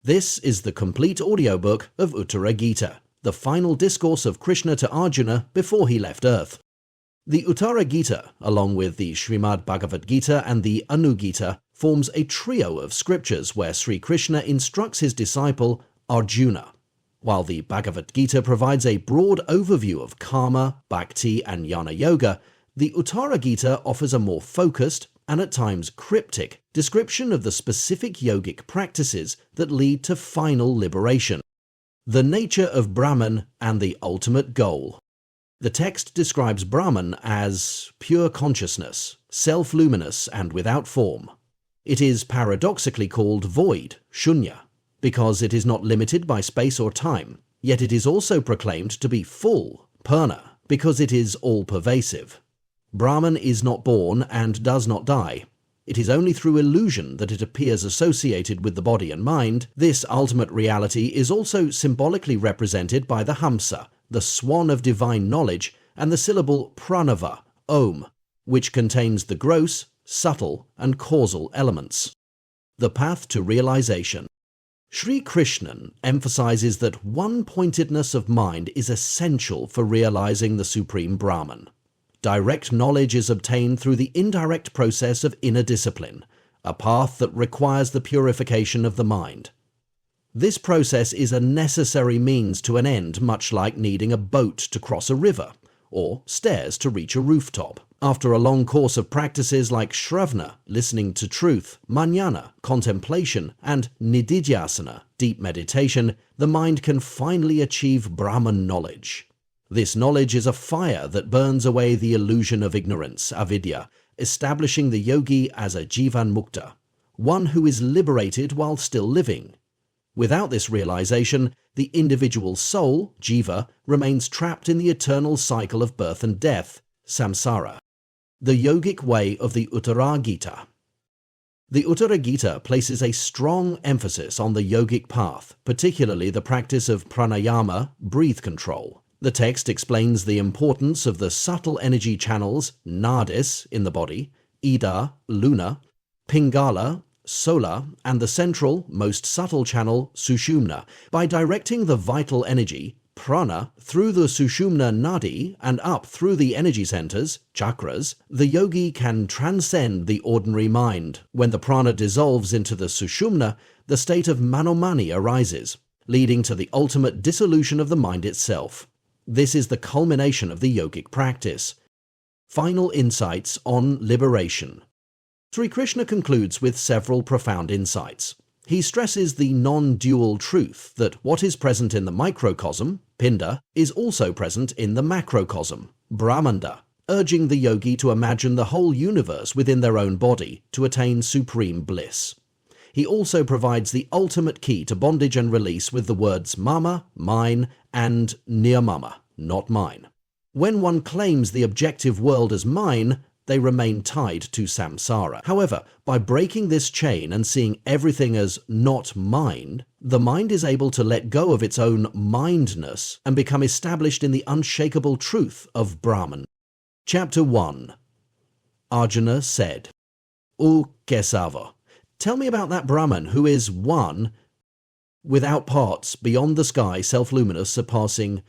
This is the complete audiobook of Uttara Gita, the final discourse of Krishna to Arjuna before he left Earth. The Uttara Gita, along with the Srimad Bhagavad Gita and the Gita, forms a trio of scriptures where Sri Krishna instructs his disciple Arjuna. While the Bhagavad Gita provides a broad overview of karma, bhakti and jnana yoga, the Uttara Gita offers a more focused and at times cryptic description of the specific yogic practices that lead to final liberation, the nature of Brahman and the ultimate goal. The text describes Brahman as pure consciousness, self-luminous and without form. It is paradoxically called void, shunya, because it is not limited by space or time, yet it is also proclaimed to be full, purna, because it is all-pervasive. Brahman is not born and does not die. It is only through illusion that it appears associated with the body and mind. This ultimate reality is also symbolically represented by the Hamsa, the swan of divine knowledge, and the syllable pranava, Om, which contains the gross, subtle, and causal elements. The path to realization. Sri Krishna emphasizes that one-pointedness of mind is essential for realizing the Supreme Brahman. Direct knowledge is obtained through the indirect process of inner discipline, a path that requires the purification of the mind. This process is a necessary means to an end, much like needing a boat to cross a river, or stairs to reach a rooftop. After a long course of practices like shravana, listening to truth, manana, contemplation, and nididhyasana, deep meditation, the mind can finally achieve Brahman knowledge. This knowledge is a fire that burns away the illusion of ignorance, avidya, establishing the yogi as a jivan mukta, one who is liberated while still living. Without this realization, the individual soul, jiva, remains trapped in the eternal cycle of birth and death, samsara. The yogic way of the Uttara Gita. The Uttara Gita places a strong emphasis on the yogic path, particularly the practice of pranayama, breath control. The text explains the importance of the subtle energy channels, nadis, in the body, ida, luna, pingala, solar, and the central, most subtle channel, sushumna. By directing the vital energy, prana, through the sushumna nadi and up through the energy centers, chakras, the yogi can transcend the ordinary mind. When the prana dissolves into the sushumna, the state of manomani arises, leading to the ultimate dissolution of the mind itself. This is the culmination of the yogic practice. Final insights on liberation. Sri Krishna concludes with several profound insights. He stresses the non-dual truth that what is present in the microcosm, pinda, is also present in the macrocosm, brahmanda, urging the yogi to imagine the whole universe within their own body to attain supreme bliss. He also provides the ultimate key to bondage and release with the words mama, mine, and nirmama, not mine. When one claims the objective world as mine, they remain tied to samsara. However, by breaking this chain and seeing everything as not mine, the mind is able to let go of its own mindness and become established in the unshakable truth of Brahman. Chapter 1. Arjuna said, O Kesava, tell me about that Brahman who is one, without parts, beyond the sky, self-luminous, surpassing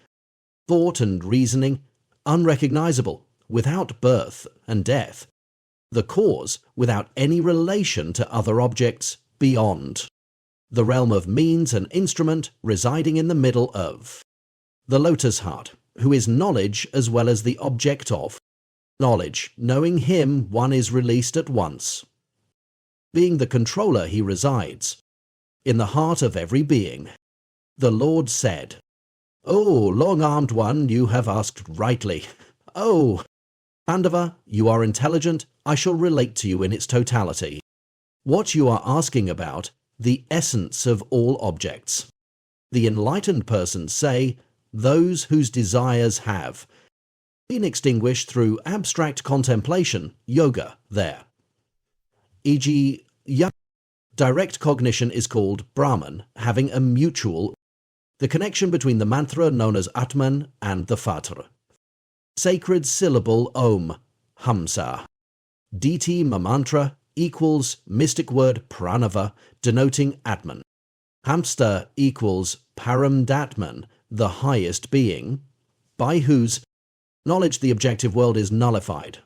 thought and reasoning, unrecognizable, without birth and death, the cause, without any relation to other objects, beyond, the realm of means and instrument, residing in the middle of, the lotus heart, who is knowledge as well as the object of knowledge. Knowing him, one is released at once. Being the controller, he resides in the heart of every being. The Lord said, O long-armed one, you have asked rightly. O Pandava, you are intelligent, I shall relate to you in its totality. What you are asking about, the essence of all objects. The enlightened persons say, those whose desires have been extinguished through abstract contemplation, yoga, there. E.g., direct cognition is called Brahman, having a mutual, the connection between the mantra known as Atman and the Fatra. Sacred syllable Om, Hamsa. DT mantra equals mystic word Pranava, denoting Atman. Hamsta equals Paramdatman, the highest being, by whose knowledge the objective world is nullified.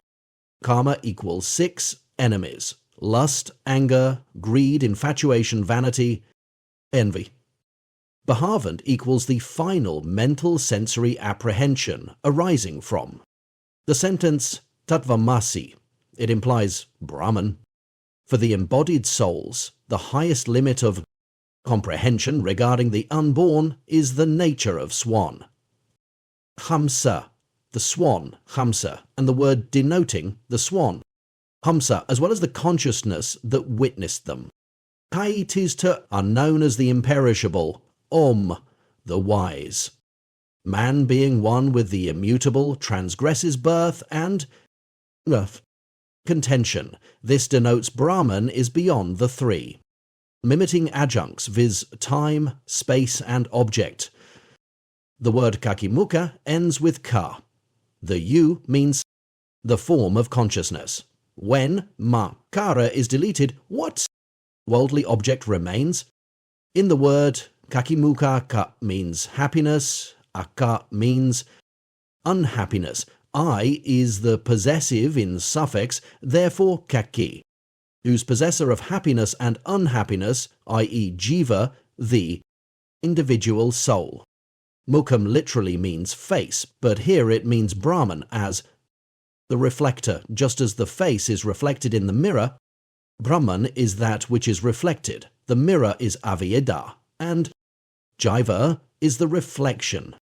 Karma equals 6 enemies: lust, anger, greed, infatuation, vanity, envy. Bhavant equals the final mental sensory apprehension arising from. The sentence Tattvamasi, it implies Brahman. For the embodied souls, the highest limit of comprehension regarding the unborn is the nature of swan. Hamsa, the swan, Hamsa, and the word denoting the swan. Hamsa, as well as the consciousness that witnessed them. Kaitista are known as the imperishable, Om, the wise. Man being one with the immutable transgresses birth and contention. This denotes Brahman is beyond the three. Mimicking adjuncts, viz. Time, space, and object. The word kakimukha ends with ka. The U means the form of consciousness. When makara is deleted, what worldly object remains? In the word kakimukha, ka means happiness, aka means unhappiness. I is the possessive in suffix, therefore kaki, whose possessor of happiness and unhappiness, i.e. jiva, the individual soul. Mukham literally means face, but here it means Brahman as the reflector. Just as the face is reflected in the mirror, Brahman is that which is reflected. The mirror is avyeda, and jiva is the reflection.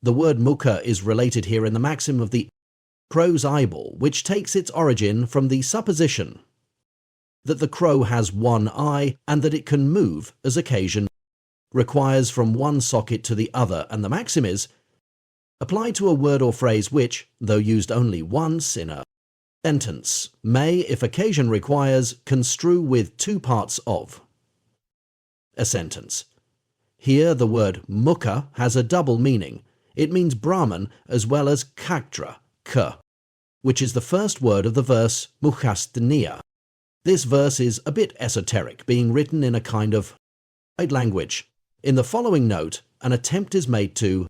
The word mukha is related here in the maxim of the crow's eyeball, which takes its origin from the supposition that the crow has one eye and that it can move as occasion requires from one socket to the other, and the maxim is applied to a word or phrase which, though used only once in a sentence, may, if occasion requires, construe with two parts of a sentence. Here the word mukha has a double meaning. It means Brahman as well as kaktra, ka, which is the first word of the verse Mukhastaniya. This verse is a bit esoteric, being written in a kind of language. In the following note, an attempt is made to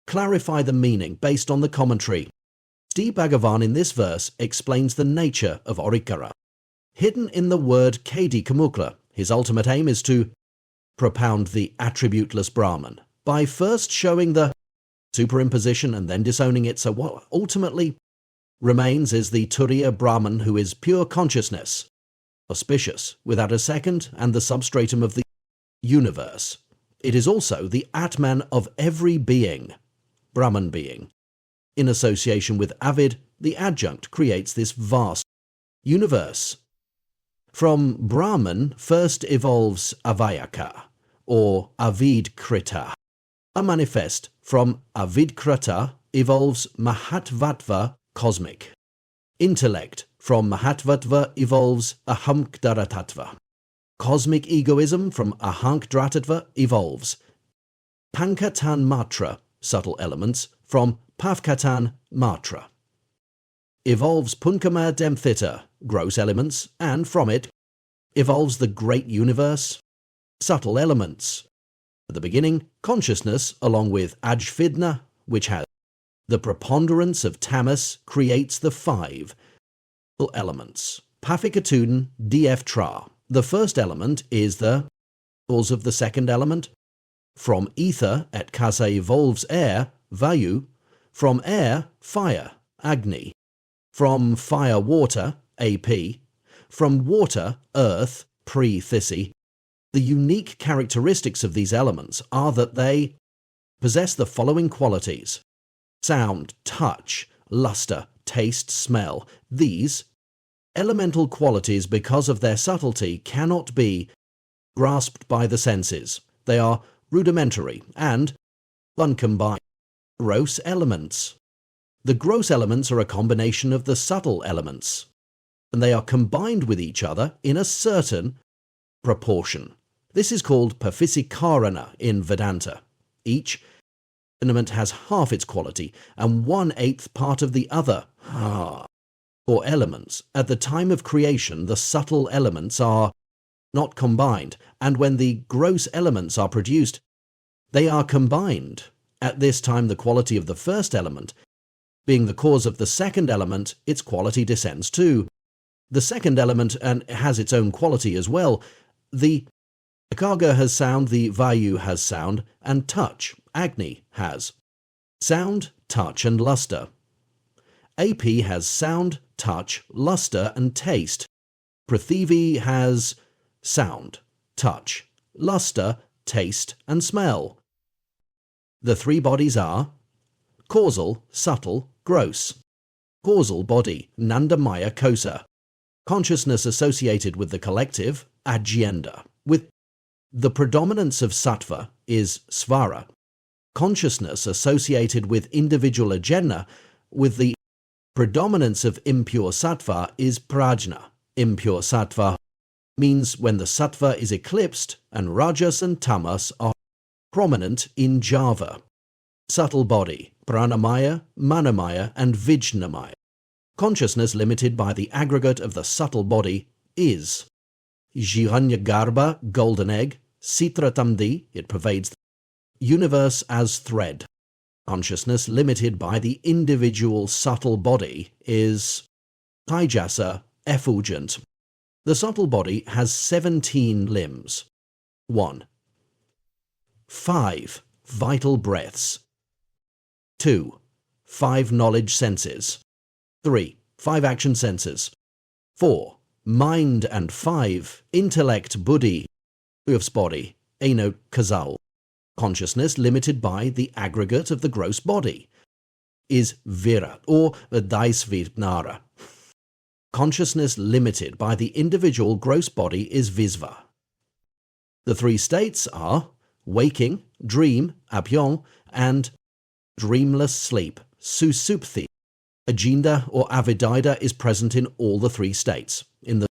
clarify the meaning based on the commentary. Sri Bhagavan in this verse explains the nature of Orikara. Hidden in the word Kedi Kamukla, his ultimate aim is to propound the attributeless Brahman by first showing the superimposition and then disowning it, so what ultimately remains is the Turiya Brahman, who is pure consciousness, auspicious, without a second, and the substratum of the universe. It is also the Atman of every being, Brahman being. In association with Avid, the adjunct creates this vast universe. From Brahman first evolves Avayaka, or Avidkrita. A manifest from Avidkrita evolves Mahatvatva, cosmic. Intellect from Mahatvatva evolves Ahamkdaratatva. Cosmic egoism from Ahankdratatva evolves Pankatan Matra, subtle elements, from Pavkatan Matra. Evolves Punkama Demthita, gross elements, and from it evolves the great universe, subtle elements. At the beginning, consciousness, along with Ajvidna, which has the preponderance of tamas, creates the 5 elements. Pafikatun df tra. The first element is the cause of the second element. From ether, at kasa evolves air, vayu. From air, fire, agni. From fire, water, ap. From water, earth, pre-thisi. The unique characteristics of these elements are that they possess the following qualities: sound, touch, luster, taste, smell. These elemental qualities, because of their subtlety, cannot be grasped by the senses. They are rudimentary and uncombined. Gross elements. The gross elements are a combination of the subtle elements, and they are combined with each other in a certain proportion. This is called Pafisikarana in Vedanta. Each element has half its quality and 1/8 part of the other. Or elements. At the time of creation, the subtle elements are not combined, and when the gross elements are produced, they are combined. At this time, the quality of the first element, being the cause of the second element, its quality descends too. The second element and has its own quality as well. The Akarga has sound, the Vayu has sound, and touch, Agni, has sound, touch, and luster. AP has sound, touch, luster, and taste. Prithivi has sound, touch, luster, taste, and smell. The three bodies are causal, subtle, gross. Causal body, Nandamaya Kosa. Consciousness associated with the collective, Agenda. With the predominance of sattva is svara. Consciousness associated with individual ajna, with the predominance of impure sattva is prajna. Impure sattva means when the sattva is eclipsed and rajas and tamas are prominent in java. Subtle body, pranamaya, manamaya, and vijnamaya. Consciousness limited by the aggregate of the subtle body is Jiranyagarbha, golden egg, Sitratamdi, it pervades the universe as thread. Consciousness limited by the individual subtle body is Taijasa, effulgent. The subtle body has 17 limbs. 1. 5 vital breaths. 2. 5 knowledge senses. 3. 5 action senses. 4. Mind, and 5 intellect, buddhi, body, eno kazal. Consciousness limited by the aggregate of the gross body is vira or daisvirnara. Consciousness limited by the individual gross body is visva. The three states are waking, dream, apyong, and dreamless sleep, susupti. Agenda or avidida is present in all the three states. In the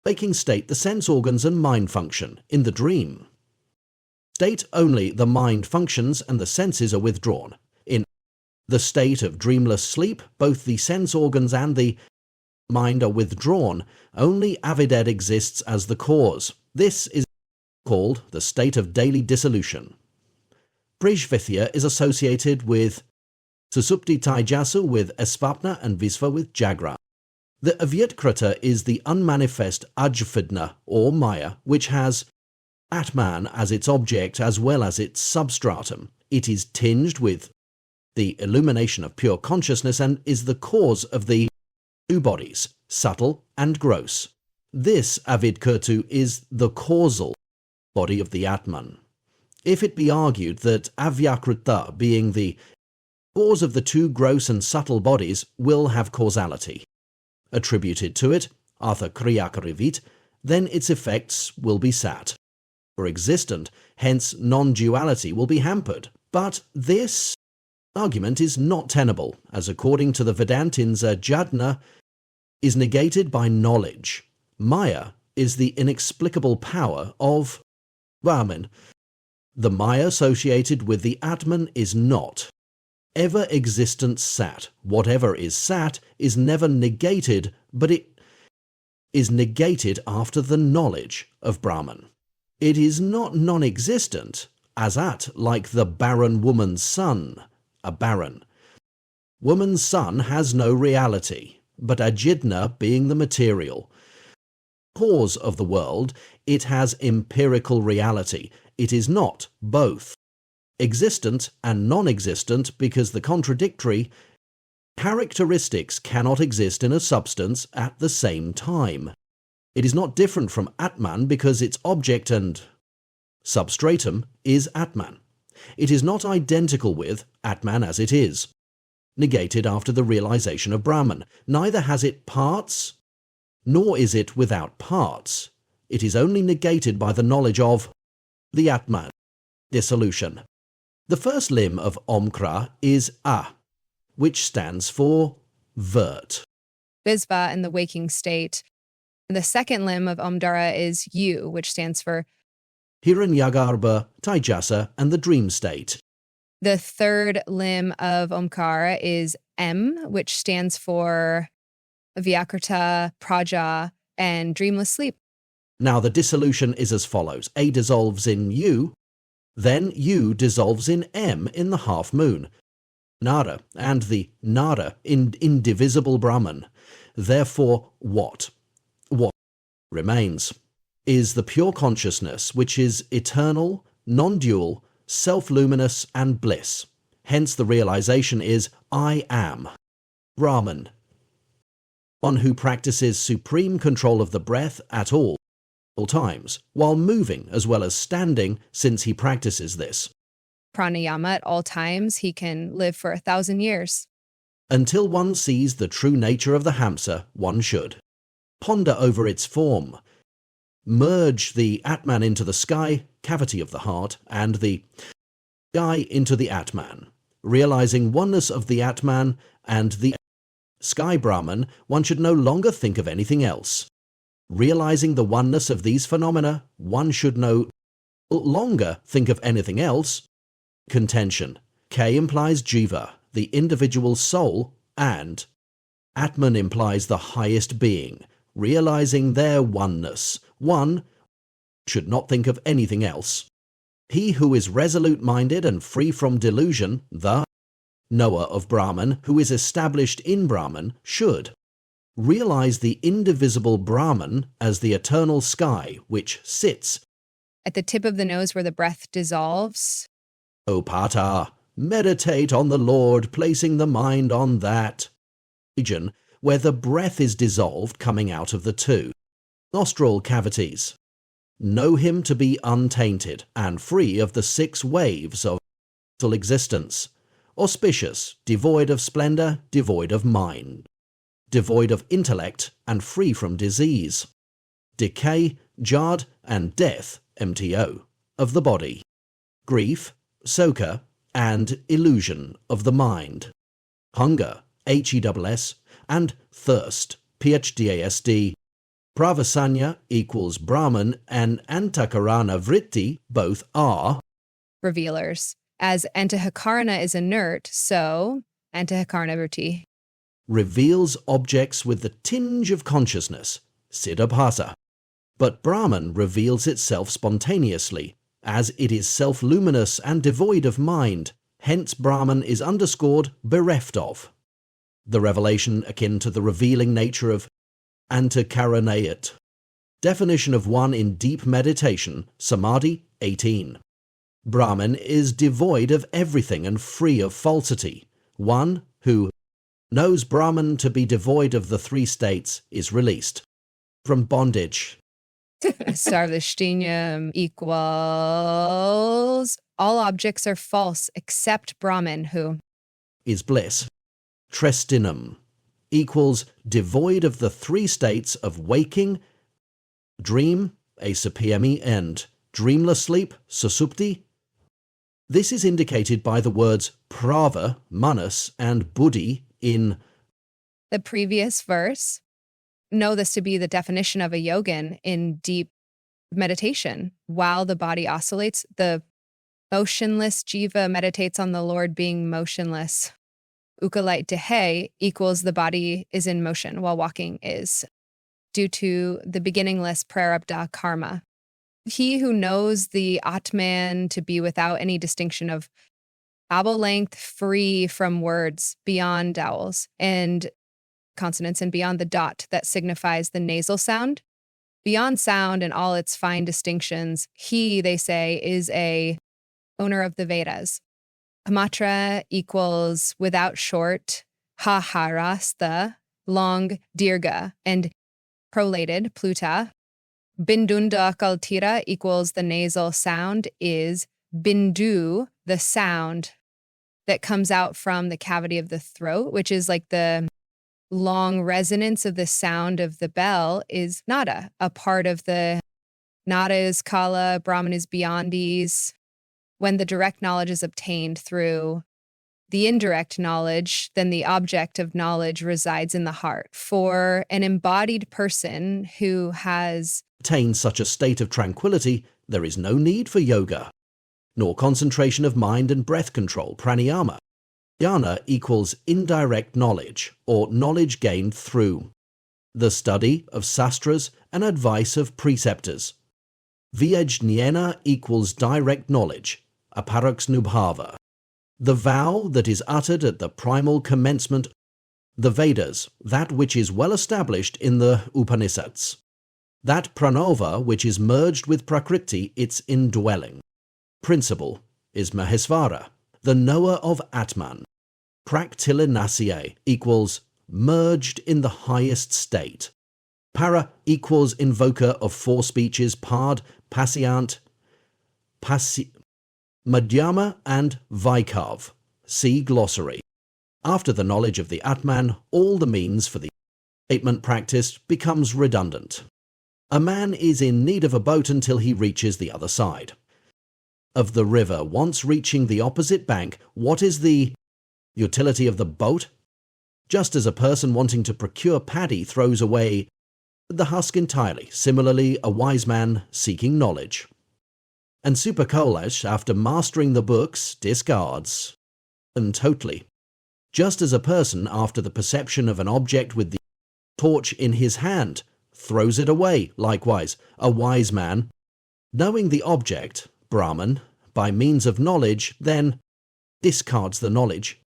waking state, the sense organs and mind function. In the dream state, only the mind functions and the senses are withdrawn. In the state of dreamless sleep, both the sense organs and the mind are withdrawn. Only avided exists as the cause. This is called the state of daily dissolution. Prishvithya is associated with Susupti Taijasu with Svapna and Visva with Jagra. The Avyatkrita is the unmanifest Ajfidna or Maya, which has Atman as its object as well as its substratum. It is tinged with the illumination of pure consciousness and is the cause of the two bodies, subtle and gross. This Avidkurtu is the causal body of the Atman. If it be argued that Avyakrita, being the cause of the two gross and subtle bodies, will have causality attributed to it, Artha Kriyakarivit, then its effects will be sat, or existent, hence non-duality will be hampered. But this argument is not tenable, as according to the Vedantins, Jadna is negated by knowledge. Maya is the inexplicable power of Brahman. The Maya associated with the Atman is not ever existent sat. Whatever is sat is never negated, but it is negated after the knowledge of Brahman. It is not non-existent, asat, like the barren woman's son, a barren woman's son has no reality, but Ajidna, being the material cause of the world, it has empirical reality. It is not both existent and non-existent, because the contradictory characteristics cannot exist in a substance at the same time. It is not different from Atman because its object and substratum is Atman. It is not identical with Atman as it is, negated after the realization of Brahman. Neither has it parts, nor is it without parts. It is only negated by the knowledge of the Atman, dissolution. The first limb of Omkra is A, which stands for vert. Visva in the waking state. And the second limb of Omdara is U, which stands for Hiranyagarbha, Taijasa, and the dream state. The third limb of Omkara is M, which stands for Vyakrta, Praja, and dreamless sleep. Now the dissolution is as follows. A dissolves in U, then U dissolves in M in the half moon, Nada, and the Nada in indivisible Brahman. Therefore, what remains is the pure consciousness, which is eternal, non-dual, self-luminous, and bliss. Hence the realization is, I am Brahman. One who practices supreme control of the breath at all times, while moving as well as standing, since he practices this. Pranayama at all times, he can live for 1,000 years. Until one sees the true nature of the hamsa, one should ponder over its form, merge the Atman into the sky, cavity of the heart, and the sky into the Atman. Realizing oneness of the Atman and the sky Brahman, one should no longer think of anything else. Realizing the oneness of these phenomena, one should no longer think of anything else. Contention. K implies jiva, the individual soul, and Atman implies the highest being. Realizing their oneness, one should not think of anything else. He who is resolute-minded and free from delusion, the knower of Brahman, who is established in Brahman, should realize the indivisible Brahman as the eternal sky, which sits At the tip of the nose where the breath dissolves. O Pata, meditate on the Lord, placing the mind on that region where the breath is dissolved coming out of the two nostril cavities. Know him to be untainted and free of the 6 waves of existence, auspicious, devoid of splendor, devoid of mind, devoid of intellect, and free from disease, decay, jad, and death, MTO, of the body, grief, soka, and illusion of the mind, hunger, HESS, and thirst, PHDASD. Pravasanya equals Brahman, and Antakarana Vritti both are Revealers. As Antahakarana is inert, so Antahakarana Vritti reveals objects with the tinge of consciousness, Siddhabhasa. But Brahman reveals itself spontaneously, as it is self-luminous and devoid of mind. Hence Brahman is underscored bereft of. The revelation akin to the revealing nature of Antakaranayat. Definition of one in deep meditation, Samadhi 18. Brahman is devoid of everything and free of falsity. One who knows Brahman to be devoid of the 3 states is released from bondage. Sarvashtinyam equals all objects are false except Brahman, who is bliss. Trestinum equals devoid of the 3 states of waking, dream, asapmi, and dreamless sleep, susupti. This is indicated by the words prava, manas, and buddhi in the previous verse. Know this to be the definition of a yogin in deep meditation. While the body oscillates, the motionless jiva meditates on the Lord being motionless. Ukalite dehe equals the body is in motion while walking is, due to the beginningless prarabdha karma. He who knows the Atman to be without any distinction of vowel length, free from words, beyond vowels and consonants, and beyond the dot that signifies the nasal sound, beyond sound and all its fine distinctions, he, they say, is a owner of the Vedas. Matra equals without short, ha-harasta, long, dirga, and prolated, pluta. Bindunda kaltira equals the nasal sound is bindu, the sound that comes out from the cavity of the throat, which is like the long resonance of the sound of the bell is nada. A part of the nada is kala, Brahman is beyond these. When the direct knowledge is obtained through the indirect knowledge, then the object of knowledge resides in the heart. For an embodied person who has attained such a state of tranquility, there is no need for yoga, nor concentration of mind and breath control, pranayama. Jnana equals indirect knowledge, or knowledge gained through the study of sastras and advice of preceptors. Vyajnana equals direct knowledge, aparakšnubhava. The vow that is uttered at the primal commencement, the Vedas, that which is well established in the Upanishads. That pranava which is merged with Prakriti, its indwelling principle, is Mahesvara, the knower of Atman. Praktilinasya equals merged in the highest state. Para equals invoker of four speeches, Pad, Pasyant, Madhyama and Vaikav. See glossary. After the knowledge of the Atman, all the means for the statement practiced becomes redundant. A man is in need of a boat until he reaches the other side of the river. Once reaching the opposite bank, what is the utility of the boat? Just as a person wanting to procure paddy throws away the husk entirely, similarly a wise man seeking knowledge. And Supakolash, after mastering the books, discards them totally. Just as a person, after the perception of an object with the torch in his hand, throws it away, likewise, a wise man, knowing the object, Brahman, by means of knowledge, then discards the knowledge.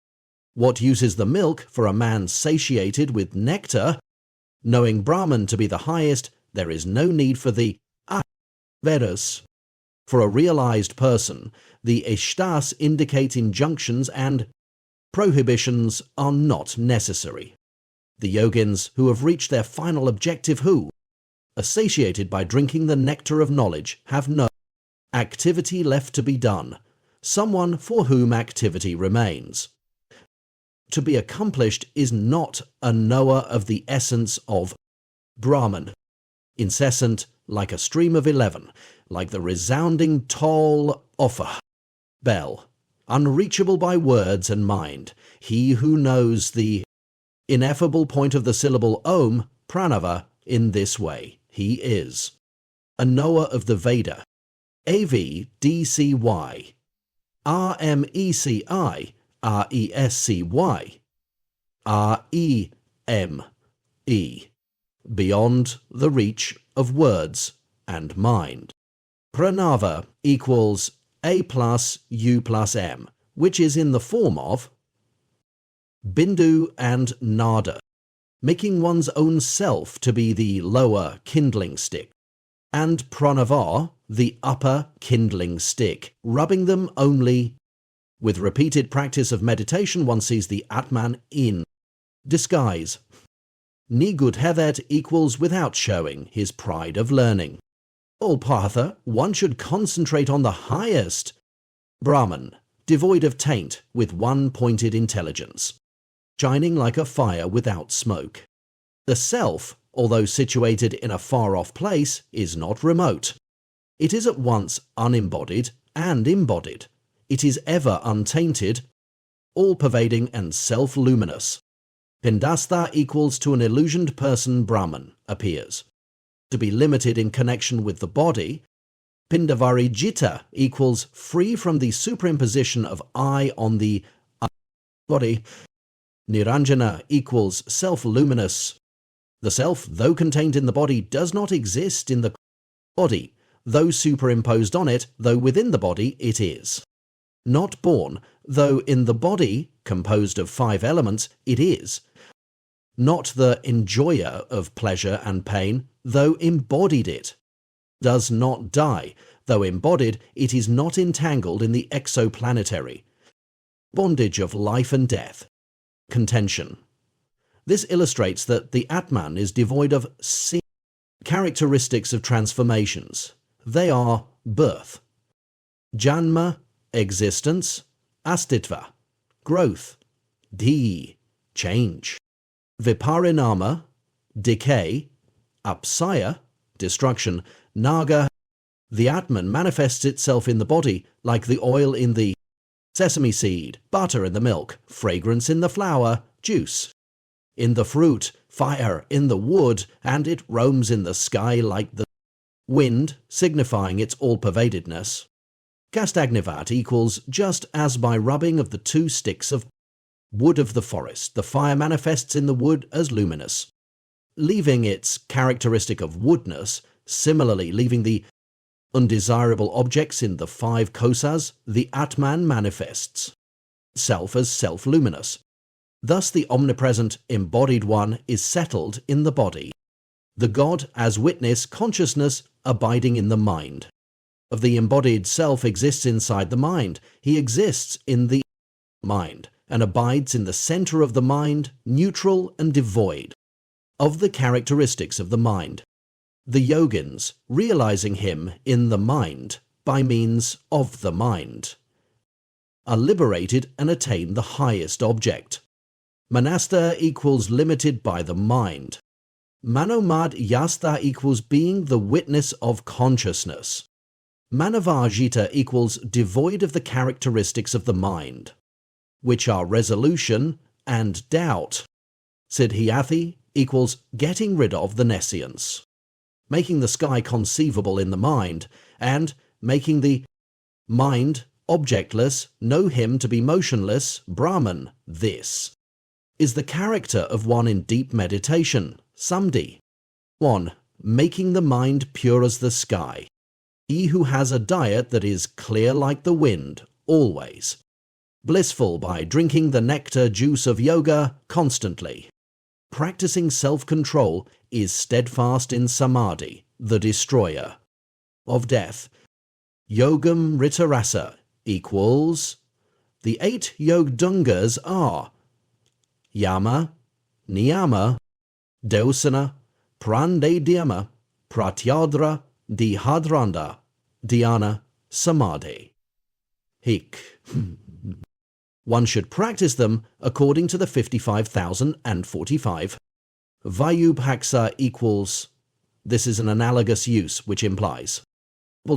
What use is the milk for a man satiated with nectar? Knowing Brahman to be the highest, there is no need for the Vedas. For a realized person, the ishtas indicate injunctions and prohibitions are not necessary. The yogins who have reached their final objective who, satiated by drinking the nectar of knowledge, have no activity left to be done, someone for whom activity remains. To be accomplished is not a knower of the essence of Brahman, incessant like a stream of 11, like the resounding toll offer bell, unreachable by words and mind. He who knows the ineffable point of the syllable Om, Pranava, in this way, he is a knower of the Veda. AVDCY, RMECI, RESCY, REME, beyond the reach of words and mind. Pranava equals A plus U plus M, which is in the form of Bindu and Nada, making one's own self to be the lower kindling stick, and Pranava, the upper kindling stick, rubbing them only. With repeated practice of meditation, one sees the Atman in disguise. Nigudhevet equals without showing his pride of learning. All partha, one should concentrate on the highest Brahman, devoid of taint, with one-pointed intelligence, shining like a fire without smoke. The self, although situated in a far-off place, is not remote. It is at once unembodied and embodied. It is ever untainted, all-pervading and self-luminous. Pindastha equals to an illusioned person Brahman appears. To be limited in connection with the body, Pindavarajita equals free from the superimposition of I on the body. Niranjana equals self-luminous. The self, though contained in the body, does not exist in the body, though superimposed on it, though within the body it is. Not born, though in the body, composed of 5 elements, it is. Not the enjoyer of pleasure and pain, though embodied it. Does not die, though embodied, it is not entangled in the exoplanetary bondage of life and death. Contention. This illustrates that the Atman is devoid of characteristics of transformations. They are birth, janma, existence, astitva, growth, change, viparinama, decay, apsaya, destruction, naga. The Atman manifests itself in the body like the oil in the sesame seed, butter in the milk, fragrance in the flower, juice in the fruit, fire in the wood, and it roams in the sky like the wind, signifying its all-pervadedness. Kastagnivat equals just as by rubbing of the 2 sticks of wood of the forest, the fire manifests in the wood as luminous. leaving its characteristic of woodness, similarly leaving the undesirable objects in the 5 kosas, the Atman manifests self as self-luminous. Thus the omnipresent embodied one is settled in the body. The God as witness consciousness abiding in the mind. Of the embodied self exists inside the mind. He exists in the mind and abides in the center of the mind, neutral and devoid of the characteristics of the mind. The yogins, realizing him in the mind by means of the mind, are liberated and attain the highest object. Manasta equals limited by the mind. Manomad yasta equals being the witness of consciousness. Manavajita equals devoid of the characteristics of the mind, which are resolution and doubt. Siddhyathi equals getting rid of the nescience, making the sky conceivable in the mind, and making the mind objectless, know him to be motionless, Brahman. This is the character of one in deep meditation, Samdhi. 1. Making the mind pure as the sky. He who has a diet that is clear like the wind, always. Blissful by drinking the nectar juice of yoga constantly. Practicing self-control is steadfast in samadhi, the destroyer of death. Yogam ritarasa equals, the 8 yogdungas are yama, niyama, deusana, prandadyama, pratyadra, dihadranda, dhyana, samadhi. Hic. One should practice them according to the 55,045. Vayubhaksa equals, this is an analogous use which implies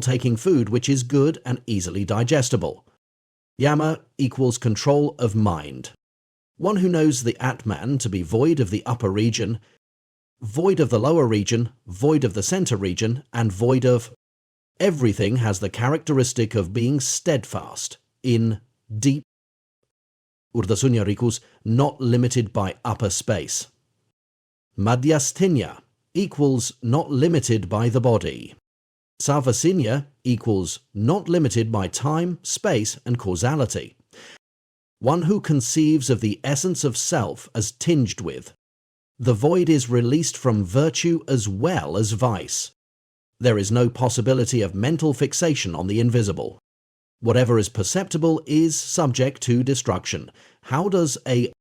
taking food which is good and easily digestible. Yama equals control of mind. One who knows the Atman to be void of the upper region, void of the lower region, void of the center region, and void of everything has the characteristic of being steadfast in deep Urdhasunya equals not limited by upper space. Madhyasthanya equals not limited by the body. Sarvasinya equals not limited by time, space, and causality. One who conceives of the essence of self as tinged with. The void is released from virtue as well as vice. There is no possibility of mental fixation on the invisible. Whatever is perceptible is subject to destruction. How does a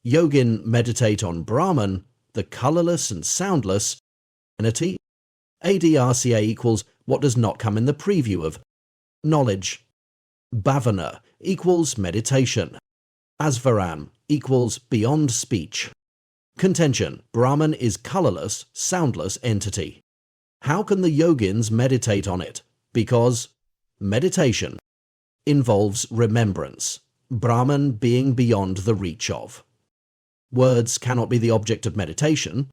yogin meditate on Brahman, the colorless and soundless entity? ADRCA equals what does not come in the preview of knowledge. Bhavana equals meditation. Asvaram equals beyond speech. Contention: Brahman is colorless, soundless entity. How can the yogins meditate on it? Because meditation involves remembrance, Brahman being beyond the reach of. Words cannot be the object of meditation.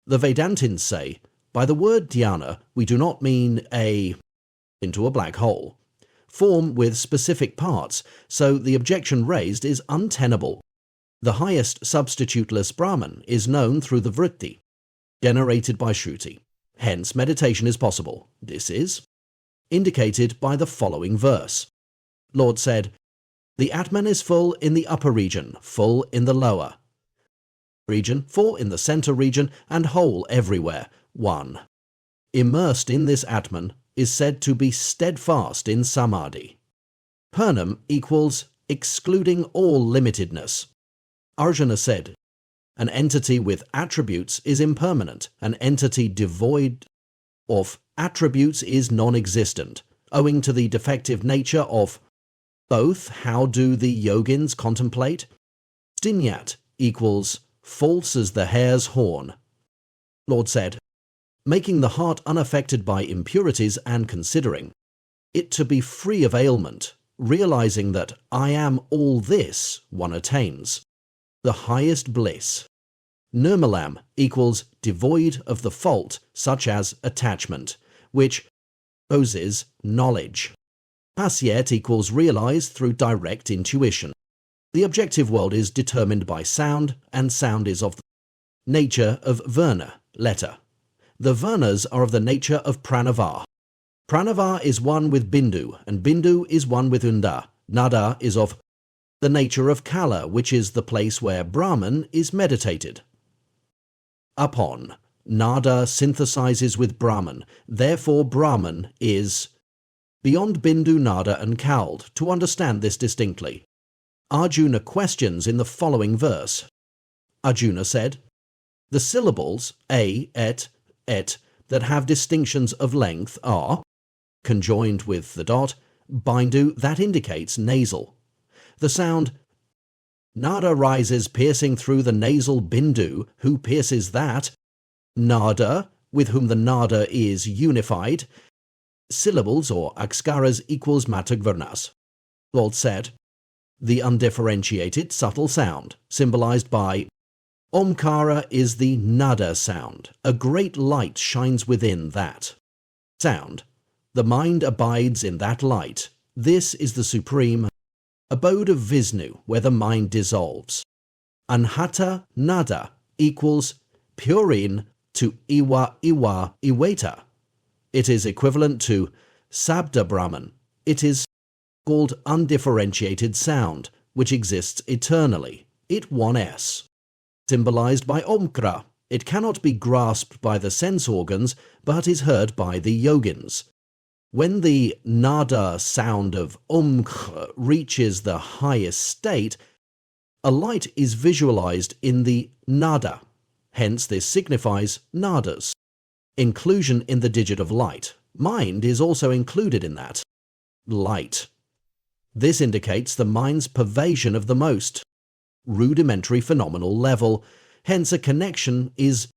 The Vedantins say, by the word dhyana, we do not mean into a black hole, form with specific parts, so the objection raised is untenable. The highest substituteless Brahman is known through the vritti, generated by Shruti. Hence, meditation is possible. This is indicated by the following verse. Lord said, the Atman is full in the upper region, full in the lower region, full in the center region, and whole everywhere. 1. Immersed in this Atman is said to be steadfast in samadhi. Purnam equals excluding all limitedness. Arjuna said, an entity with attributes is impermanent. An entity devoid of attributes is non-existent, owing to the defective nature of both. How do the yogins contemplate? Stinyat equals false as the hare's horn. Lord said, making the heart unaffected by impurities and considering it to be free of ailment, realizing that I am all this, one attains the highest bliss. Nirmalam equals devoid of the fault such as attachment, which poses knowledge. Pasyet equals realized through direct intuition. The objective world is determined by sound, and sound is of Nature of Varna, letter. The Varnas are of the nature of Pranava. Pranava is one with Bindu, and Bindu is one with Unda. Nada is of the nature of Kala, which is the place where Brahman is meditated upon. Nada synthesizes with Brahman, therefore Brahman is beyond Bindu, Nada and Kald. To understand this distinctly, Arjuna questions in the following verse. Arjuna said, the syllables a, et, that have distinctions of length are, conjoined with the dot, bindu, that indicates nasal. The sound nada rises piercing through the nasal bindu, who pierces that. Nada, with whom the nada is unified. Syllables or akskaras equals matagvarnas. Lord said, the undifferentiated subtle sound, symbolized by Omkara, is the nada sound. A great light shines within that sound. The mind abides in that light. This is the supreme abode of Vishnu, where the mind dissolves. Anhata nada equals purine to iwa iweta. It is equivalent to sabda Brahman. It is called undifferentiated sound, which exists eternally. It one S. Symbolized by Omkra. It cannot be grasped by the sense organs, but is heard by the yogins. When the nada sound of Omkh reaches the highest state, a light is visualized in the nada. Hence this signifies nadas. Inclusion in the digit of light. Mind is also included in that. Light. This indicates the mind's pervasion of the most rudimentary phenomenal level. Hence a connection is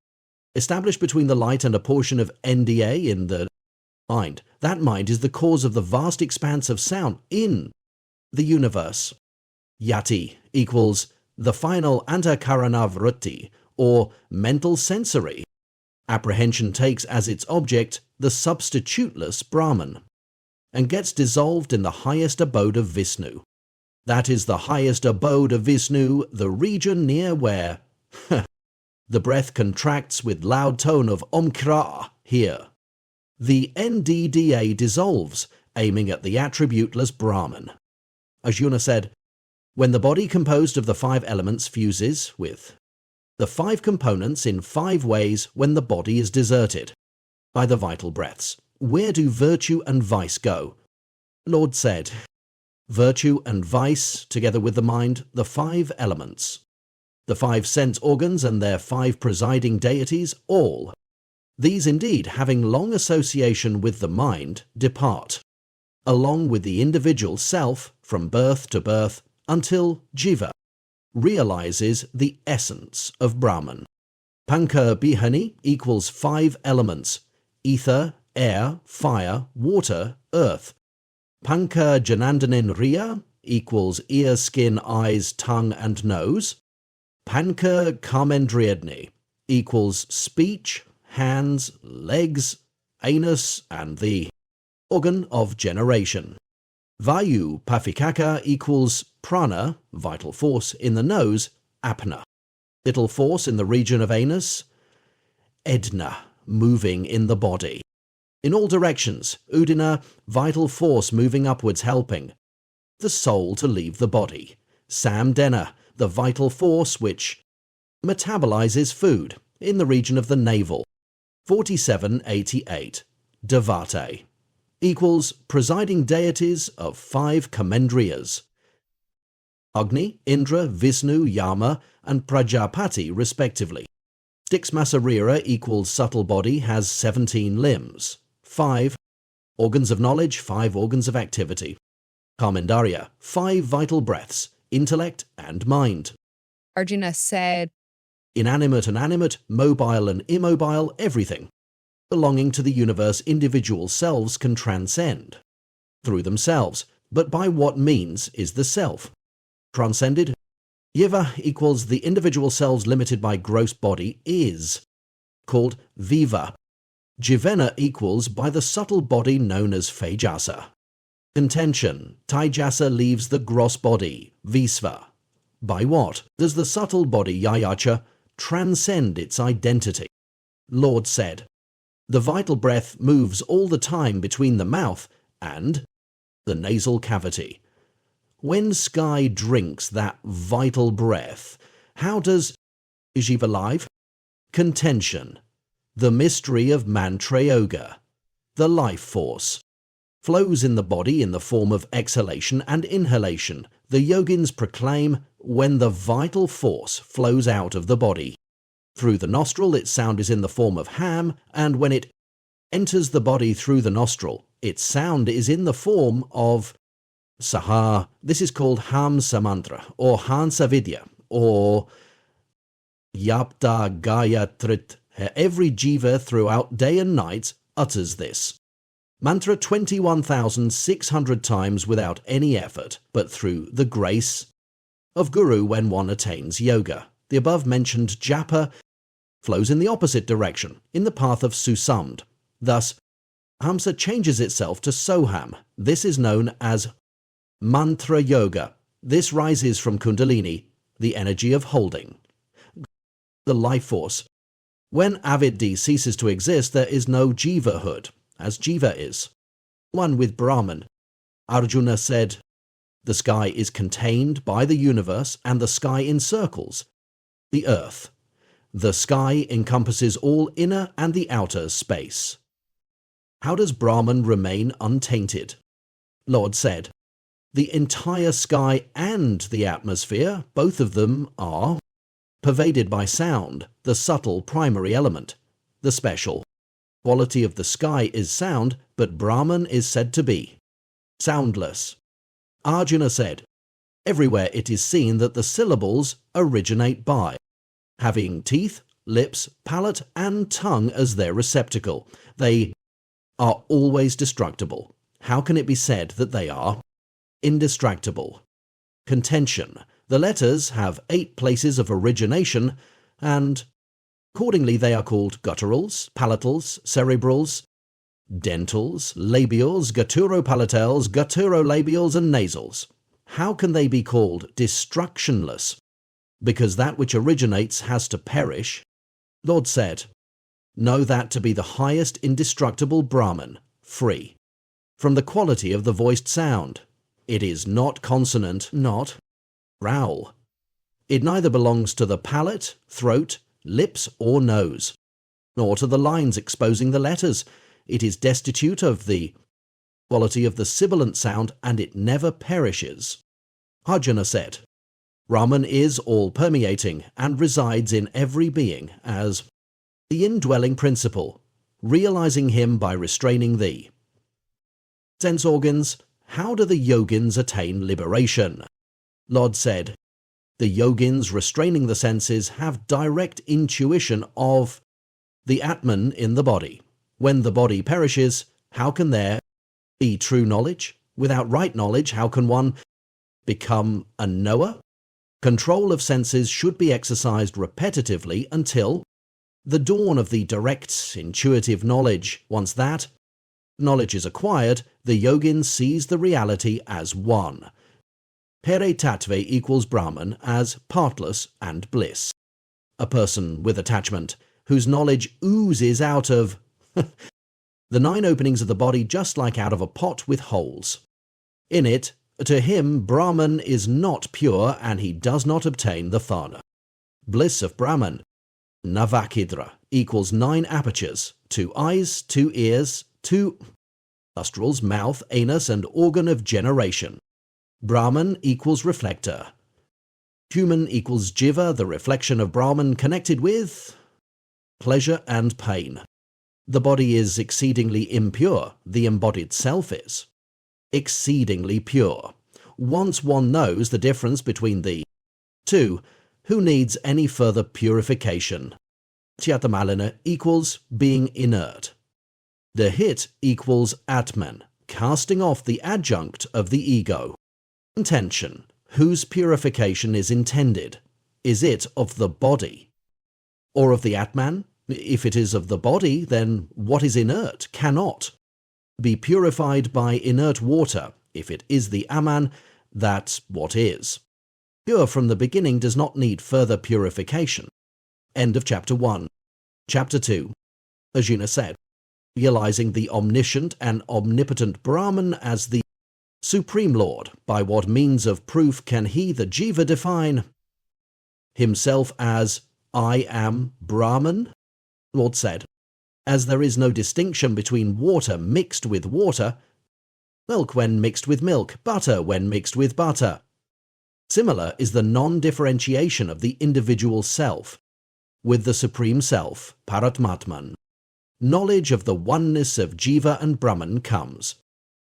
established between the light and a portion of NDA in the mind. That mind is the cause of the vast expanse of sound in the universe. Yati equals the final antakarana vritti, or mental sensory. Apprehension takes as its object the substituteless Brahman, and gets dissolved in the highest abode of Vishnu. That is the highest abode of Vishnu, the region near where the breath contracts with loud tone of Omkra here. The NDDA dissolves, aiming at the attributeless Brahman. Arjuna said, when the body composed of the 5 elements fuses with the 5 components in 5 ways when the body is deserted by the vital breaths, where do virtue and vice go? Lord said, virtue and vice, together with the mind, the 5 elements, the 5 sense organs and their 5 presiding deities, all these indeed, having long association with the mind, depart, along with the individual self, from birth to birth, until Jiva realizes the essence of Brahman. Panka Bihani equals 5 elements: ether, air, fire, water, earth. Panka Janandanin Riya equals ear, skin, eyes, tongue, and nose. Panka Kamendriadni equals speech, hands, legs, anus, and the organ of generation. Vayu Pafikaka equals prana, vital force in the nose, apna, vital force in the region of anus, edna, moving in the body. In all directions, udina, vital force moving upwards, helping the soul to leave the body. Samdena, the vital force which metabolizes food in the region of the navel. 4788. Devate equals presiding deities of 5 Kamendriyas. Agni, Indra, Vishnu, Yama, and Prajapati respectively. Styx Masarira equals subtle body, has 17 limbs. 5 organs of knowledge, 5 organs of activity. Karmendarya, 5 vital breaths, intellect and mind. Arjuna said, Inanimate and animate, mobile and immobile, everything belonging to the universe individual selves can transcend through themselves, but by what means is the self transcended? Yiva equals the individual selves limited by gross body is called Viva. Jivena equals by the subtle body known as Fejasa. Contention, Taijasa leaves the gross body, Visva. By what does the subtle body Yayacha transcend its identity. Lord said, the vital breath moves all the time between the mouth and the nasal cavity. When sky drinks that vital breath, how does Jiva live? Contention, the mystery of mantra yoga, the life force, flows in the body in the form of exhalation and inhalation. The yogins proclaim when the vital force flows out of the body. Through the nostril, its sound is in the form of ham, and when it enters the body through the nostril, its sound is in the form of saha. This is called Hamsa mantra, or Hansa Vidya, or Yapta Gayatrit. Every jiva throughout day and night utters this mantra 21,600 times without any effort, but through the grace of Guru when one attains yoga. The above-mentioned japa flows in the opposite direction, in the path of Susamd. Thus, Hamsa changes itself to Soham. This is known as mantra yoga. This rises from Kundalini, the energy of holding, the life force. When aviddi ceases to exist, there is no jivahood, as jiva is. One with Brahman. Arjuna said, the sky is contained by the universe, and the sky encircles the earth. The sky encompasses all inner and the outer space. How does Brahman remain untainted? Lord said, the entire sky and the atmosphere, both of them are pervaded by sound, the subtle primary element. The special quality of the sky is sound, but Brahman is said to be soundless. Arjuna said, everywhere it is seen that the syllables originate by having teeth, lips, palate, and tongue as their receptacle. They are always destructible. How can it be said that they are indistractable? Contention. The letters have 8 places of origination, and accordingly they are called gutturals, palatals, cerebrals, dentals, labials, gutturopalatals, gutturolabials, and nasals. How can they be called destructionless? Because that which originates has to perish. Lord said, know that to be the highest indestructible Brahman, free from the quality of the voiced sound. It is not consonant, not growl. It neither belongs to the palate, throat, lips, or nose, nor to the lines exposing the letters. It is destitute of the quality of the sibilant sound, and it never perishes. Arjuna said, Brahman is all-permeating and resides in every being as the indwelling principle, realizing him by restraining the sense organs. How do the yogins attain liberation? Lord said, the yogins restraining the senses have direct intuition of the Atman in the body. When the body perishes, how can there be true knowledge? Without right knowledge, how can one become a knower? Control of senses should be exercised repetitively until the dawn of the direct, intuitive knowledge. Once that knowledge is acquired, the yogin sees the reality as one. Pere Tattve equals Brahman as partless and bliss. A person with attachment, whose knowledge oozes out of the 9 openings of the body, just like out of a pot with holes. In it, to him, Brahman is not pure, and he does not obtain the thana. Bliss of Brahman, Navakidra, equals 9 apertures, 2 eyes, 2 ears, 2 nostrils, mouth, anus, and organ of generation. Brahman equals reflector. Human equals jiva, the reflection of Brahman connected with pleasure and pain. The body is exceedingly impure. The embodied self is exceedingly pure. Once one knows the difference between the two, who needs any further purification? Tyatamalina equals being inert. The hit equals Atman, casting off the adjunct of the ego. Intention. Whose purification is intended? Is it of the body or of the Atman? If it is of the body, then what is inert cannot be purified by inert water. If it is the Aman, that's what is. Pure from the beginning does not need further purification. End of chapter 1. Chapter 2. Arjuna said, realizing the omniscient and omnipotent Brahman as the Supreme Lord, by what means of proof can he, the Jiva, define himself as I am Brahman? Lord said, as there is no distinction between water mixed with water, milk when mixed with milk, butter when mixed with butter. Similar is the non-differentiation of the individual self with the Supreme Self, Paratmatman. Knowledge of the oneness of Jiva and Brahman comes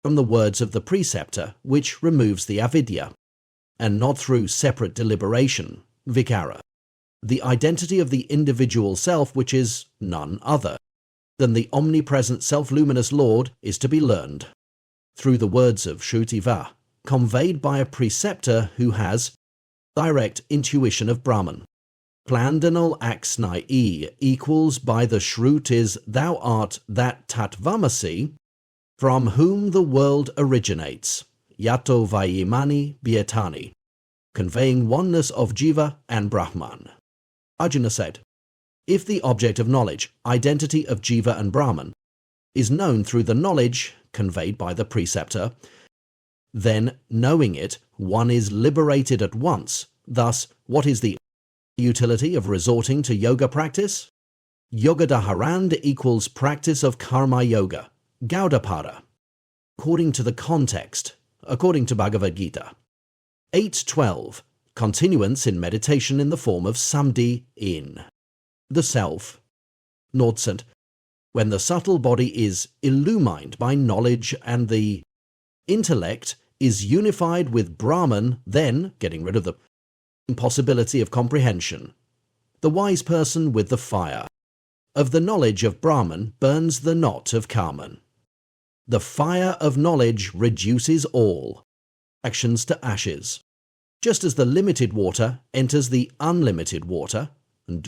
from the words of the preceptor, which removes the avidya, and not through separate deliberation, vikara. The identity of the individual self, which is none other than the omnipresent self-luminous Lord, is to be learned through the words of Shrutiva, conveyed by a preceptor who has direct intuition of Brahman. Plandanal axnai equals by the Shrut is thou art that Tatvamasi, from whom the world originates, yato vayimani bietani, conveying oneness of Jiva and Brahman. Arjuna said, if the object of knowledge, identity of Jiva and Brahman, is known through the knowledge conveyed by the preceptor, then, knowing it, one is liberated at once. Thus, what is the utility of resorting to yoga practice? Yogadharand equals practice of karma yoga, Gaudapada, according to the context, according to Bhagavad Gita. 8.12. Continuance in meditation in the form of samdhi in the self. Nordsent. When the subtle body is illumined by knowledge and the intellect is unified with Brahman, then, getting rid of the impossibility of comprehension, the wise person with the fire of the knowledge of Brahman burns the knot of Karman. The fire of knowledge reduces all actions to ashes, just as the limited water enters the unlimited water and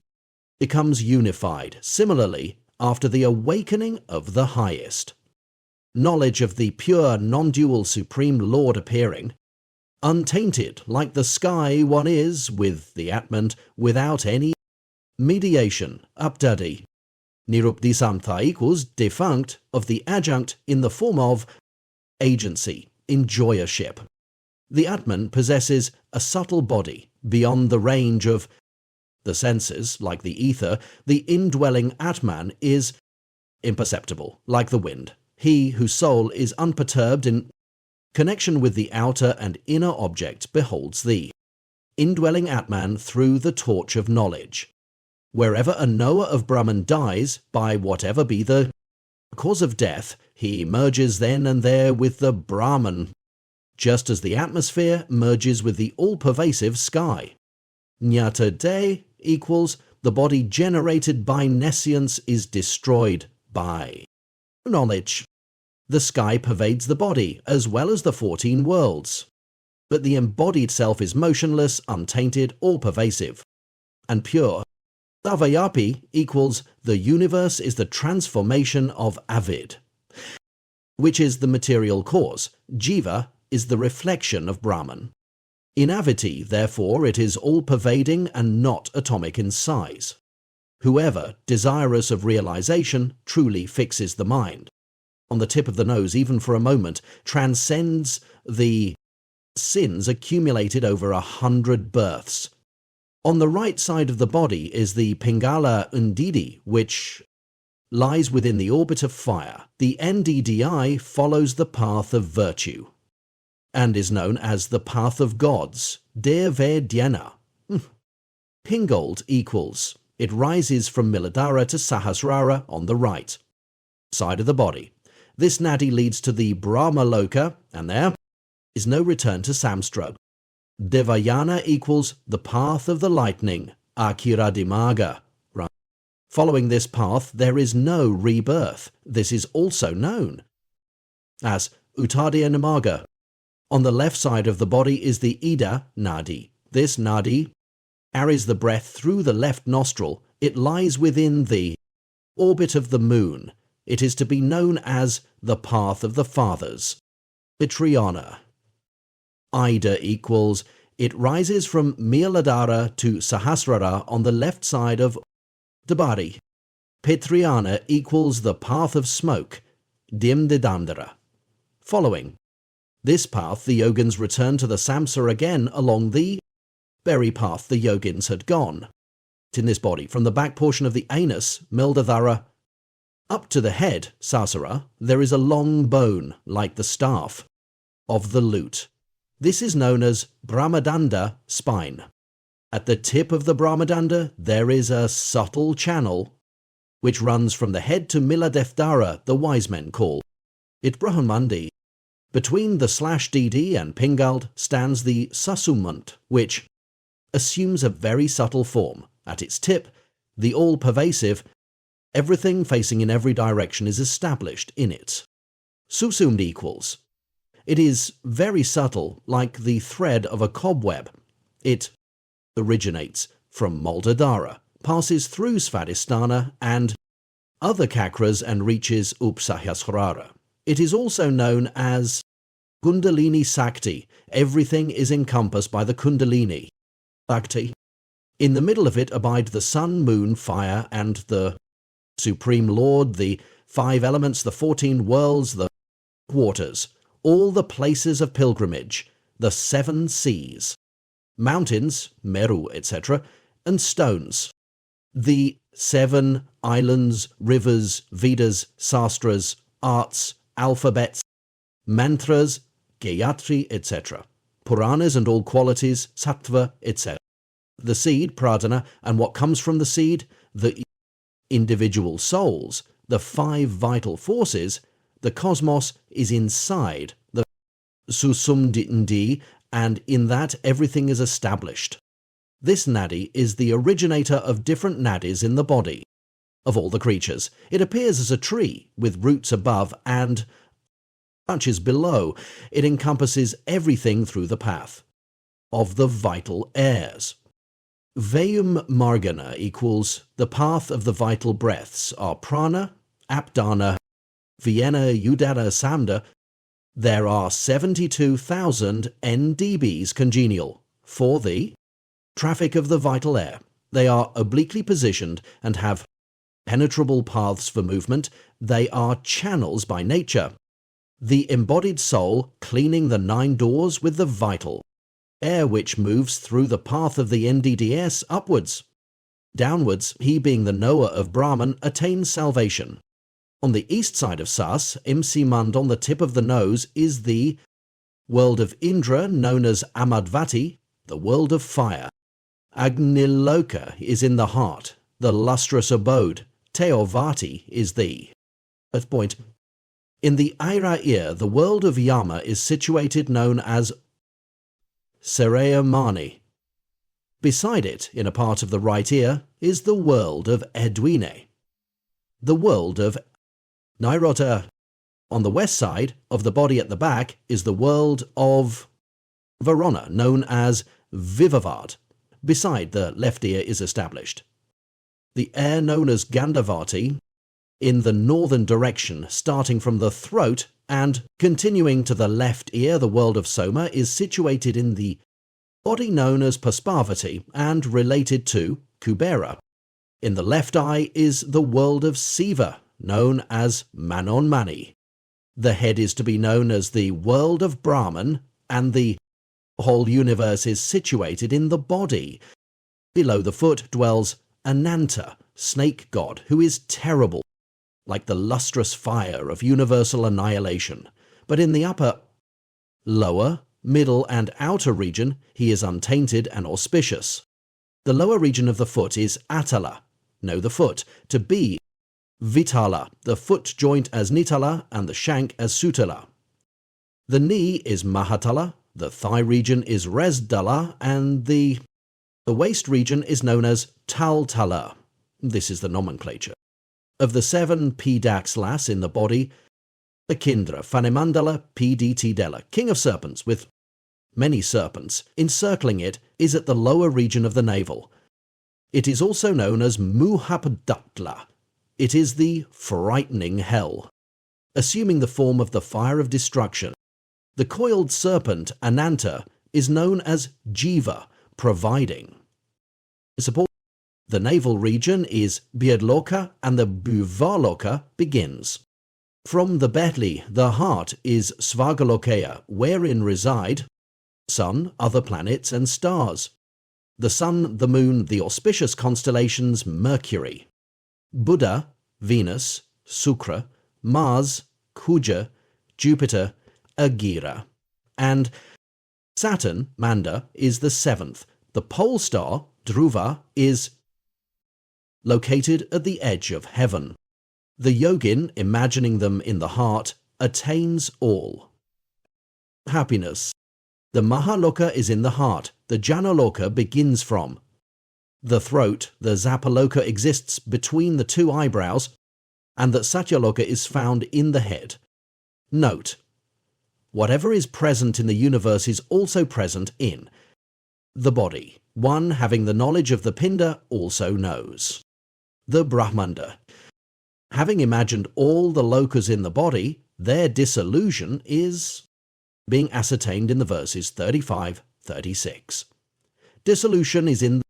becomes unified. Similarly, after the awakening of the highest, knowledge of the pure non-dual Supreme Lord appearing, untainted like the sky one is with the Atman without any mediation, updadi. Nirupdisamtha equals defunct of the adjunct in the form of agency, enjoyership. The Atman possesses a subtle body beyond the range of the senses, like the ether. The indwelling Atman is imperceptible, like the wind. He whose soul is unperturbed in connection with the outer and inner object beholds the indwelling Atman through the torch of knowledge. Wherever a knower of Brahman dies, by whatever be the cause of death, he merges then and there with the Brahman, just as the atmosphere merges with the all-pervasive sky. Jnata de equals the body generated by nescience is destroyed by knowledge. The sky pervades the body, as well as the 14 worlds. But the embodied self is motionless, untainted, all-pervasive, and pure. Savayapi equals the universe is the transformation of avid, which is the material cause. Jiva is the reflection of Brahman. In avidity, therefore, it is all-pervading and not atomic in size. Whoever, desirous of realization, truly fixes the mind on the tip of the nose even for a moment, transcends the sins accumulated over 100 births. On the right side of the body is the Pingala Undidi, which lies within the orbit of fire. The NDDI follows the path of virtue and is known as the path of gods, Devedhyana. Pingold equals, it rises from Miladhara to Sahasrara on the right side of the body. This nadi leads to the Brahmaloka, and there is no return to Samstra. Devayana equals the path of the lightning, Akiradimaga. Following this path, there is no rebirth. This is also known as Uttara. On the left side of the body is the Ida nadi. This nadi carries the breath through the left nostril. It lies within the orbit of the moon. It is to be known as the path of the fathers, Vitriana. Ida equals, It rises from Muladhara to Sahasrara on the left side of Dabari. Pitriyana equals the path of smoke, Dimdidandara. Following this path, the yogins return to the samsa again along the very path the yogins had gone. In this body, from the back portion of the anus, Muladhara, up to the head, Sasara, there is a long bone, like the staff of the lute. This is known as Brahmadanda spine. At the tip of the Brahmadanda, there is a subtle channel which runs from the head to Miladefdara, the wise men call it Brahmandi. Between the /DD and Pingald stands the Sasumant, which assumes a very subtle form. At its tip, the all-pervasive, everything facing in every direction is established in it. Susumd equals. It is very subtle, like the thread of a cobweb. It originates from Muladhara, passes through Svadhisthana and other chakras and reaches Upsahasrara. It is also known as Kundalini Sakti. Everything is encompassed by the Kundalini Sakti. In the middle of it abide the sun, moon, fire, and the Supreme Lord, the 5 elements, the 14 worlds, the waters, all the places of pilgrimage, the 7 seas, mountains, Meru, etc., and stones, the 7 islands, rivers, Vedas, Sastras, arts, alphabets, mantras, Gayatri, etc., Puranas and all qualities, Sattva, etc., the seed, Pradana, and what comes from the seed, the individual souls, the 5 vital forces, the cosmos is inside the Susumdi, and in that everything is established. This nadi is the originator of different nadis in the body of all the creatures. It appears as a tree with roots above and branches below. It encompasses everything through the path of the vital airs. Vayum Margana equals the path of the vital breaths are prana, apdana, Vienna, Udana, Samda. There are 72,000 NDBs congenial for the traffic of the vital air. They are obliquely positioned and have penetrable paths for movement. They are channels by nature. The embodied soul cleaning the 9 doors with the vital air which moves through the path of the NDDS upwards. Downwards, he being the knower of Brahman attains salvation. On the east side of Sas, Imsimand on the tip of the nose, is the world of Indra known as Amadvati, the world of fire. Agniloka is in the heart, the lustrous abode. Teovati is the earth point. In the Aira ear, the world of Yama is situated known as Sereya Mani. Beside it, in a part of the right ear, is the world of Edwine, the world of Nairota. On the west side of the body at the back is the world of Varuna, known as Vivavad. Beside the left ear is established the air known as Gandhavati in the northern direction, starting from the throat and continuing to the left ear. The world of Soma is situated in the body known as Paspavati and related to Kubera. In the left eye is the world of Siva, known as Manonmani. The head is to be known as the world of Brahman, and the whole universe is situated in the body. Below the foot dwells Ananta, snake god, who is terrible, like the lustrous fire of universal annihilation. But in the upper, lower, middle, and outer region, he is untainted and auspicious. The lower region of the foot is Atala, know the foot, to be Vitala, the foot joint as Nitala and the shank as Sutala. The knee is Mahatala, the thigh region is Resdala, and the waist region is known as Taltala. This is the nomenclature. Of the 7 Pdakslas in the body, Akindra, Fanimandala, Pdtdela, king of serpents with many serpents, encircling it is at the lower region of the navel. It is also known as Muhapadatla. It is the frightening hell, assuming the form of the fire of destruction. The coiled serpent, Ananta, is known as jiva, providing. Support. The navel region is Beardloka and the Bhuvaloka begins. From the belly, the heart is Svagalokeya, wherein reside sun, other planets and stars. The sun, the moon, the auspicious constellations Mercury, Buddha, Venus, Shukra, Mars, Kuja, Jupiter, Agira, and Saturn, Manda, is the seventh. The pole star, Dhruva, is located at the edge of heaven. The yogin, imagining them in the heart, attains all. Happiness. The Mahaloka is in the heart. The Janaloka begins from the throat. The Zapaloka exists between the two eyebrows, and that Satyaloka is found in the head. Note: whatever is present in the universe is also present in the body. One having the knowledge of the Pinda also knows. The Brahmanda. Having imagined all the lokas in the body, their dissolution is being ascertained in the verses 35-36. Dissolution is in the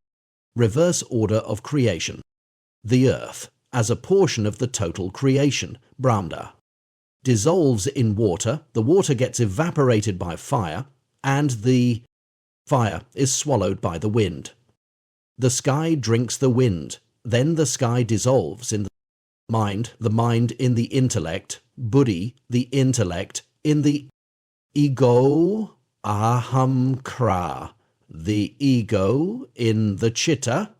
reverse order of creation. The earth, as a portion of the total creation, Brahmanda, dissolves in water, the water gets evaporated by fire, and the fire is swallowed by the wind. The sky drinks the wind, then the sky dissolves in the mind in the intellect, buddhi, the intellect, in the ego, ahamkara, the ego in the chitta,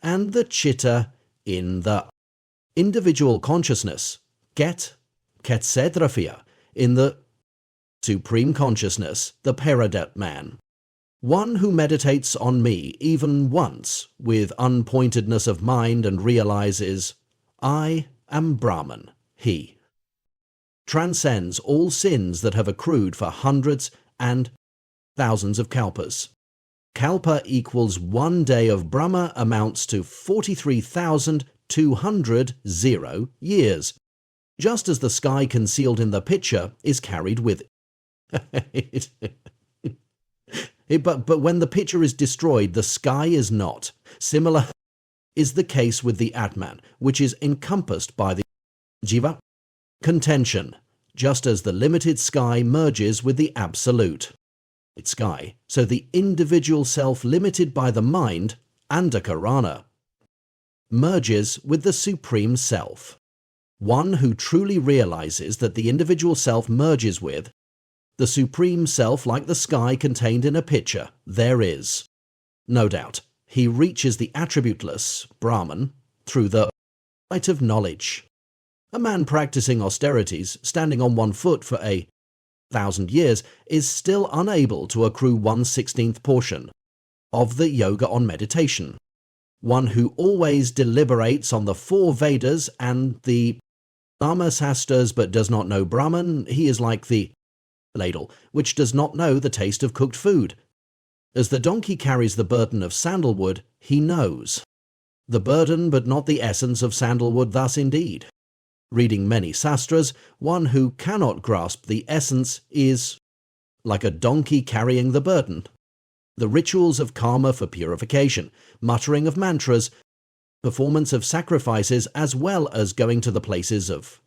and the chitta in the individual consciousness, ketsedrafia, in the supreme consciousness, the Paradat man. One who meditates on me even once with unpointedness of mind and realizes, I am Brahman, he transcends all sins that have accrued for hundreds and thousands of kalpas. Kalpa equals 1 day of Brahma amounts to 43,200 years, just as the sky concealed in the picture is carried with it. But when the picture is destroyed, the sky is not. Similar is the case with the Atman, which is encompassed by the Jiva contention, just as the limited sky merges with the absolute sky. So the individual self limited by the mind, Andakarana, merges with the supreme self. One who truly realizes that the individual self merges with the supreme self like the sky contained in a picture, there is no doubt he reaches the attributeless Brahman through the light of knowledge. A man practicing austerities, standing on one foot for 1,000 years, is still unable to accrue 1/16th portion of the yoga on meditation. One who always deliberates on the 4 Vedas and the Dharmasastras but does not know Brahman, he is like the ladle, which does not know the taste of cooked food. As the donkey carries the burden of sandalwood, he knows the burden but not the essence of sandalwood. Thus indeed, reading many sastras, one who cannot grasp the essence is like a donkey carrying the burden. The rituals of karma for purification, muttering of mantras, performance of sacrifices, as well as going to the places of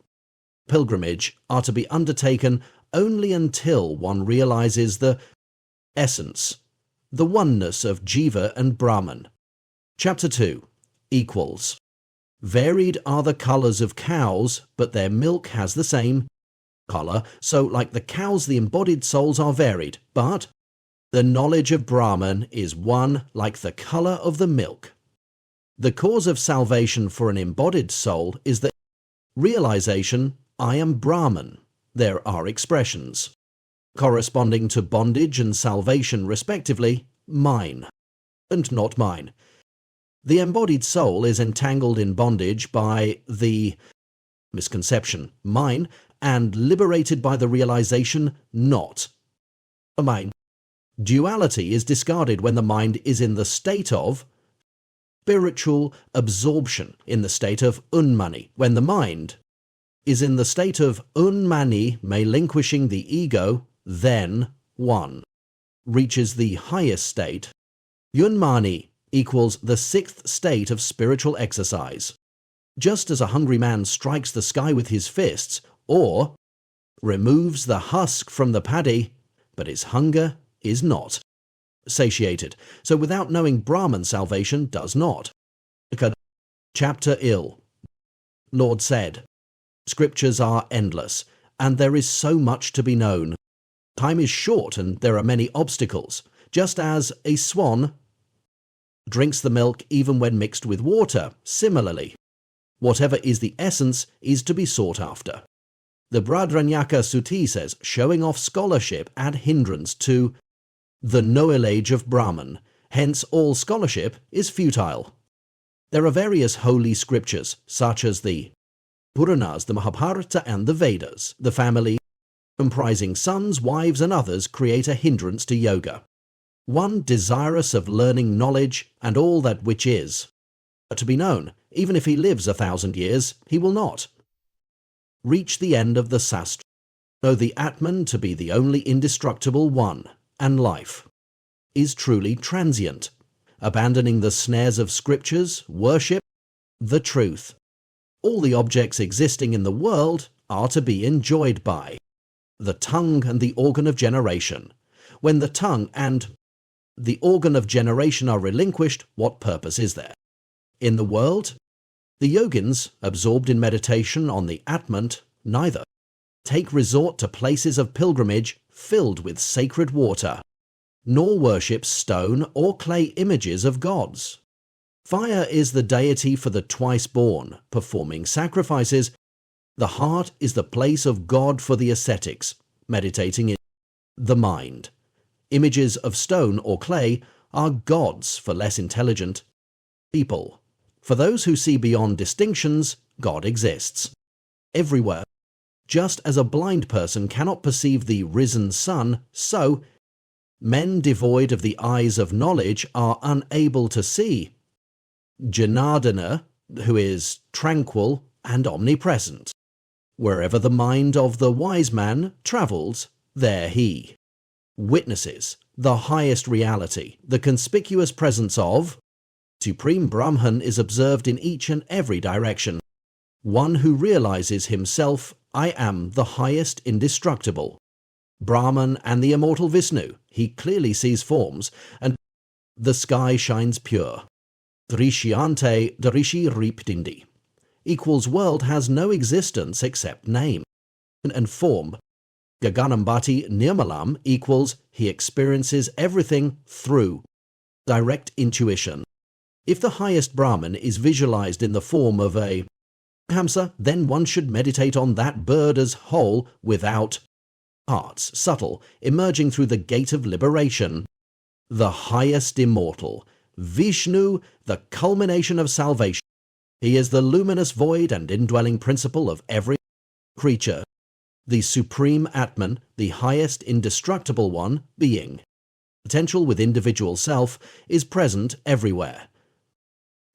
pilgrimage are to be undertaken only until one realizes the essence, the oneness of Jiva and Brahman. Chapter 2. Equals. Varied are the colours of cows, but their milk has the same colour, so like the cows the embodied souls are varied, but the knowledge of Brahman is one like the colour of the milk. The cause of salvation for an embodied soul is the realization, I am Brahman. There are expressions corresponding to bondage and salvation respectively, mine and not mine. The embodied soul is entangled in bondage by the misconception, mine, and liberated by the realization, not mine. Duality is discarded when the mind is in the state of spiritual absorption, in the state of unmani, when the mind is in the state of unmani, relinquishing the ego, then one. reaches the highest state. Yunmani equals the 6th state of spiritual exercise. Just as a hungry man strikes the sky with his fists, or removes the husk from the paddy, but his hunger is not satiated. So without knowing Brahman, salvation does not. Chapter ill. Lord said, Scriptures are endless, and there is so much to be known. Time is short, and there are many obstacles. Just as a swan drinks the milk even when mixed with water, similarly, whatever is the essence is to be sought after. The Bhadranyaka Sutta says, showing off scholarship add hindrance to the knowledge of Brahman, hence all scholarship is futile. There are various holy scriptures, such as the Puranas, the Mahabharata and the Vedas. The family, comprising sons, wives and others, create a hindrance to yoga. One desirous of learning knowledge and all that which is to be known, even if he lives 1,000 years, he will not reach the end of the sastra. Know the Atman to be the only indestructible one, and life is truly transient. Abandoning the snares of scriptures, worship the truth. All the objects existing in the world are to be enjoyed by the tongue and the organ of generation. When the tongue and the organ of generation are relinquished, what purpose is there? In the world, the yogins, absorbed in meditation on the Atman, neither take resort to places of pilgrimage filled with sacred water, nor worship stone or clay images of gods. Fire is the deity for the twice-born, performing sacrifices. The heart is the place of God for the ascetics, meditating in the mind. Images of stone or clay are gods for less intelligent people. For those who see beyond distinctions, God exists everywhere. Just as a blind person cannot perceive the risen sun, so men devoid of the eyes of knowledge are unable to see Janardana, who is tranquil and omnipresent. Wherever the mind of the wise man travels, there he witnesses the highest reality. The conspicuous presence of Supreme Brahman is observed in each and every direction. One who realizes himself, I am the highest indestructible Brahman and the immortal Vishnu. He clearly sees forms, and the sky shines pure. Drishyante Darishi Riptindi equals world has no existence except name and form. Gaganambati Nirmalam equals he experiences everything through direct intuition. If the highest Brahman is visualized in the form of a Hamsa, then one should meditate on that bird as whole without parts, subtle, emerging through the gate of liberation. The highest immortal, Vishnu, the culmination of salvation. He is the luminous void and indwelling principle of every creature. The supreme Atman, the highest indestructible one, being. Potential with individual self is present everywhere.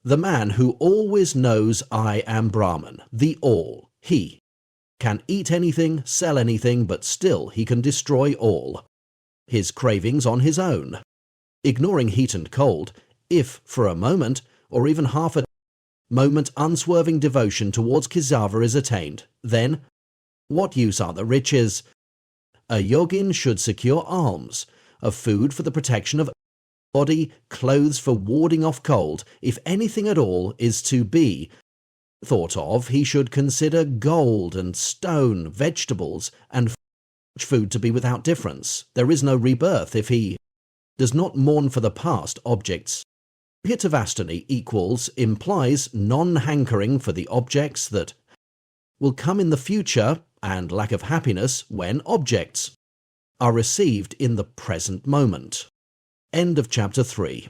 The man who always knows I am Brahman, the all, he can eat anything, sell anything, but still he can destroy all his cravings on his own. Ignoring heat and cold, if for a moment, or even half a moment, unswerving devotion towards Kisava is attained, then what use are the riches? A yogin should secure alms, of food for the protection of body, clothes for warding off cold. If anything at all is to be thought of, he should consider gold and stone, vegetables, and food to be without difference. There is no rebirth if he does not mourn for the past objects. Hitavastani equals implies non-hankering for the objects that will come in the future and lack of happiness when objects are received in the present moment. End of chapter 3.